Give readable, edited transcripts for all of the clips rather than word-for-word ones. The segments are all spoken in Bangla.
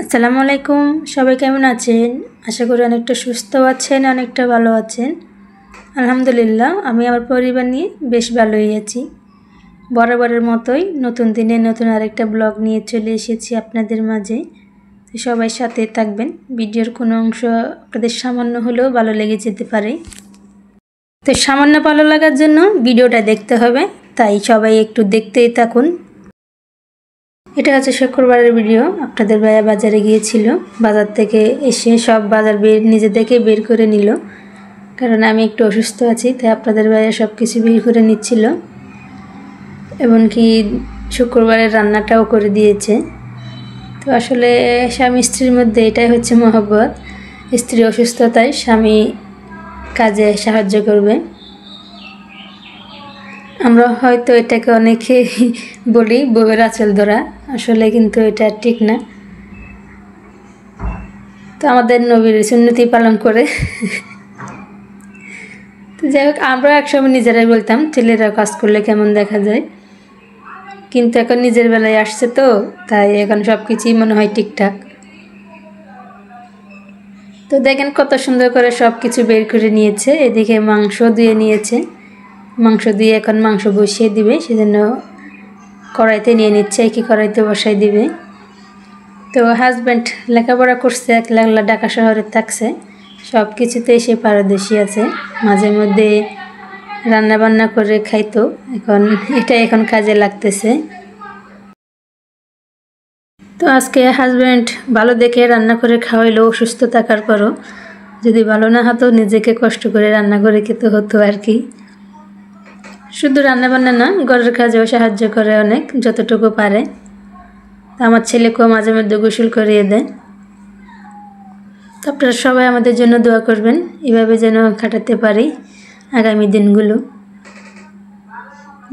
আসসালামু আলাইকুম, সবাই কেমন আছেন? আশা করি অনেকটা সুস্থ আছেন, অনেকটা ভালো আছেন। আলহামদুলিল্লাহ, আমি আমার পরিবার নিয়ে বেশ ভালোই আছি। বরাবরের মতোই নতুন দিনে নতুন আরেকটা ব্লগ নিয়ে চলে এসেছি আপনাদের মাঝে। তো সবাই সাথে থাকবেন। ভিডিওর কোনো অংশ আপনাদের সামান্য হলেও ভালো লেগে যেতে পারে। তো সামান্য ভালো লাগার জন্য ভিডিওটা দেখতে হবে, তাই সবাই একটু দেখতেই থাকুন। এটা হচ্ছে শুক্রবারের ভিডিও। আপনাদের ভাইয়া বাজারে গিয়েছিল, বাজার থেকে এসে সব বাজার নিজে থেকে বের করে নিল, কারণ আমি একটু অসুস্থ আছি, তাই আপনাদের ভাইয়া সব কিছু বের করে নিচ্ছিল। এমনকি শুক্রবারের রান্নাটাও করে দিয়েছে। তো আসলে স্বামী স্ত্রীর মধ্যে এটাই হচ্ছে মহব্বত। স্ত্রী অসুস্থতায় স্বামী কাজে সাহায্য করবে। আমরা হয়তো এটাকে অনেকে বলি বউয়ের আঁচল ধরা, আসলে কিন্তু এটা ঠিক না। তো আমাদের নবীর সুন্নতি পালন করে। তো যাই হোক, আমরা একসময় নিজেরাই বলতাম ছেলেরা কাজ করলে কেমন দেখা যায়, কিন্তু এখন নিজের বেলায় আসছে, তো তাই এখন সব কিছুই মনে হয় ঠিকঠাক। তো দেখেন কত সুন্দর করে সব কিছু বের করে নিয়েছে। এদিকে মাংস ধুয়ে নিয়েছে, মাংস দিয়ে এখন মাংস বসিয়ে দিবে, সেজন্য কড়াইতে নিয়ে নিচ্ছে, একই কড়াইতে বসাই দিবে। তো হাজব্যান্ড লেখাপড়া করছে, একলা ঢাকা শহরে থাকছে, সব কিছুতে সে পারদর্শী আছে। মাঝে মধ্যে রান্না বান্না করে খাইতো, এখন কাজে লাগতেছে। তো আজকে হাজব্যান্ড ভালো দেখে রান্না করে খাওয়াইলো, অসুস্থ থাকার পরও। যদি ভালো না হতো নিজেকে কষ্ট করে রান্না করে খেতে হতো আর কি। শুধু রান্না বান্না না, ঘরের কাজেও সাহায্য করে অনেক, যতটুকু পারে। আমার ছেলেকেও মাঝে মধ্যে গোসল করিয়ে দেয়। তো আপনারা সবাই আমাদের জন্য দোয়া করবেন, এভাবে যেন কাটাতে পারি আগামী দিনগুলো।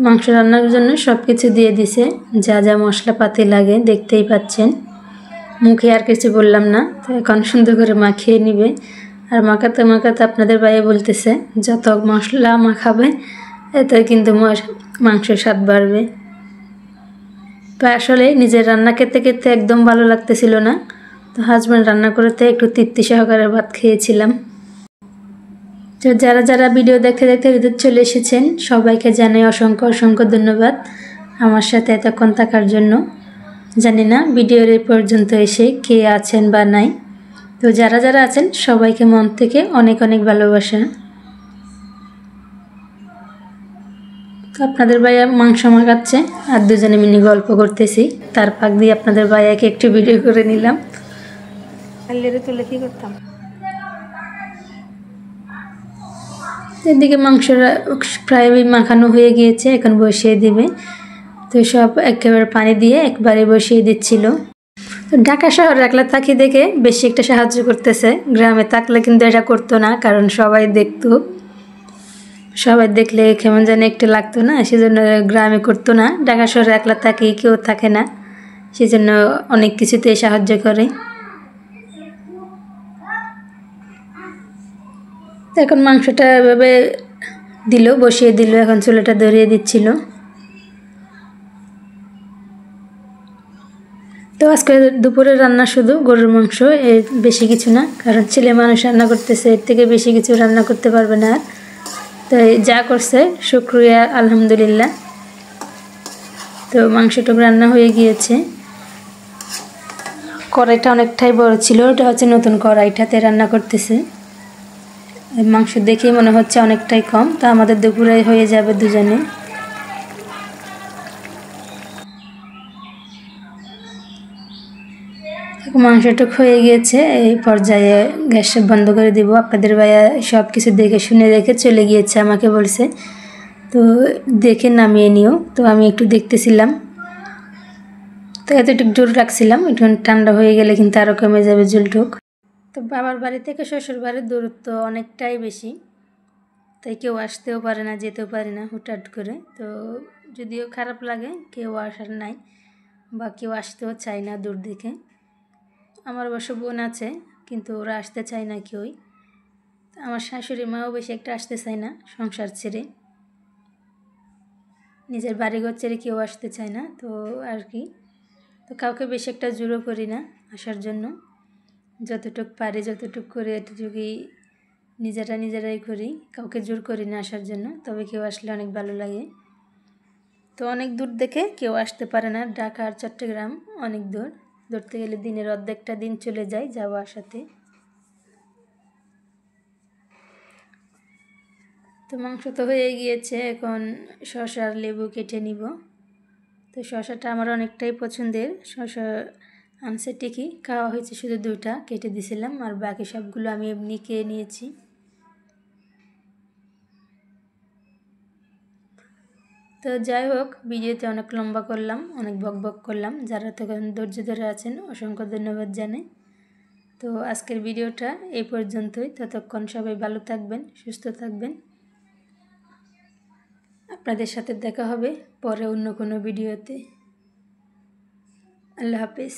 মাংস রান্নার জন্য সব কিছু দিয়ে দিছে, যা যা মশলাপাতি লাগে দেখতেই পাচ্ছেন। মুখে আর কিছু বললাম না, তো এখন সুন্দর করে মাখিয়ে নিবে। আর মাখাতে মাখাতে আপনাদের ভাইয়ে বলতেছে যত মশলা মাখাবে এত কিন্তু মাংসের স্বাদ বাড়বে। তো আসলে নিজের রান্না খেতে খেতে একদম ভালো লাগতেছিল না, তো হাজব্যান্ড রান্না করতে একটু তৃপ্তি সহকারে ভাত খেয়েছিলাম। তো যারা যারা ভিডিও দেখতে দেখতে চলে এসেছেন সবাইকে জানাই অসংখ্য অসংখ্য ধন্যবাদ আমার সাথে এতক্ষণ থাকার জন্য। জানি না ভিডিওর এই পর্যন্ত এসে কে আছেন বা নাই, তো যারা যারা আছেন সবাইকে মন থেকে অনেক অনেক ভালোবাসা। তো আপনাদের ভাইয়া মাংস মাখাচ্ছে আর দুজনে মিনি গল্প করতেছি, তার ফাঁক দিয়ে আপনাদের ভাইয়াকে একটু ভিডিও করে নিলাম। তুলে কি করতাম। এদিকে মাংসটা প্রায় মাখানো হয়ে গিয়েছে, এখন বসিয়ে দিবে। তো সব একেবারে পানি দিয়ে একবারে বসিয়ে দিচ্ছিল। তো ঢাকা শহরে একলা থাকি দেখে বেশি একটা সাহায্য করতেছে, গ্রামে থাকলে কিন্তু এটা করতো না, কারণ সবাই দেখতো, সবাই দেখলে কেমন জানি একটু লাগতো না, সেজন্য গ্রামে করতো না। ঢাকা শহরে একলা থাকি, কেউ থাকে না, সেজন্য অনেক কিছুতে সাহায্য করে। এখন মাংসটা এভাবে বসিয়ে দিল, এখন চুলাটা ধরিয়ে দিচ্ছিল। তো আজকে দুপুরে রান্না শুধু গরুর মাংস, এর বেশি কিছু না, কারণ ছেলে মানুষ রান্না করতেছে, এর থেকে বেশি কিছু রান্না করতে পারবে না। তাই যা করছে শুকরিয়া, আলহামদুলিল্লাহ। তো মাংসটুকু রান্না হয়ে গিয়েছে। কড়াইটা অনেকটাই বড় ছিল, ওটা হচ্ছে নতুন কড়াইটাতে রান্না করতেছে। মাংস দেখেই মনে হচ্ছে অনেকটাই কম, তো আমাদের দুপুরে হয়ে যাবে দুজনে। মাংসটুক হয়ে গিয়েছে, এই পর্যায়ে গ্যাস বন্ধ করে দিব। আপনাদের ভাইয়া সব কিছু দেখে শুনে রেখে চলে গিয়েছে, আমাকে বলছে তো দেখে নামিয়ে নিও। তো আমি একটু দেখতেছিলাম, তো এতটুকু জোর রাখছিলাম, একটু ঠান্ডা হয়ে গেলে কিন্তু আরও কমে যাবে জলটুক। তো বাবার বাড়ি থেকে শ্বশুর বাড়ির দূরত্ব অনেকটাই বেশি, তাই কেউ আসতেও পারে না, যেতেও পারে না হুটহাট করে। তো যদিও খারাপ লাগে, কেউ আসার নাই বা কেউ আসতেও চায় না দূর দেখে। আমার অবশ্য বোন আছে, কিন্তু ওরা আসতে চায় না কেউই। আমার শাশুড়ি মাও বেশি একটা আসতে চায় না, সংসার ছেড়ে, নিজের বাড়িঘর ছেড়ে কেউ আসতে চায় না, তো আর কি। তো কাউকে বেশি একটা জোরও করি না, আসার জন্য। যতটুক পারি যতটুক করে এতটুকুই নিজেরাই করি, কাউকে জোর করি না আসার জন্য, তবে কেউ আসলে অনেক ভালো লাগে। তো অনেক দূর দেখে কেউ আসতে পারে না, ঢাকা আর চট্টগ্রাম অনেক দূর, ধরতে গেলে দিনের অর্ধেকটা দিন চলে যায় যাওয়া আসাতে। তো মাংস তো হয়ে গিয়েছে, এখন শসা আর লেবু কেটে নিব। তো শসাটা আমার অনেকটাই পছন্দের, শসা আনছে ঠিকই, খাওয়া হয়েছে শুধু 2টা, কেটে দিয়েছিলাম, আর বাকি সবগুলো আমি এমনি খেয়ে নিয়েছি। তো যাই হোক, ভিডিওতে অনেক লম্বা করলাম, অনেক বকবক করলাম, যারা তখন ধৈর্য ধরে আছেন অসংখ্য ধন্যবাদ জানাই। তো আজকের ভিডিওটা এই পর্যন্তই, ততক্ষণ সবাই ভালো থাকবেন, সুস্থ থাকবেন। আপনাদের সাথে দেখা হবে পরে অন্য কোনো ভিডিওতে। আল্লাহ হাফেজ।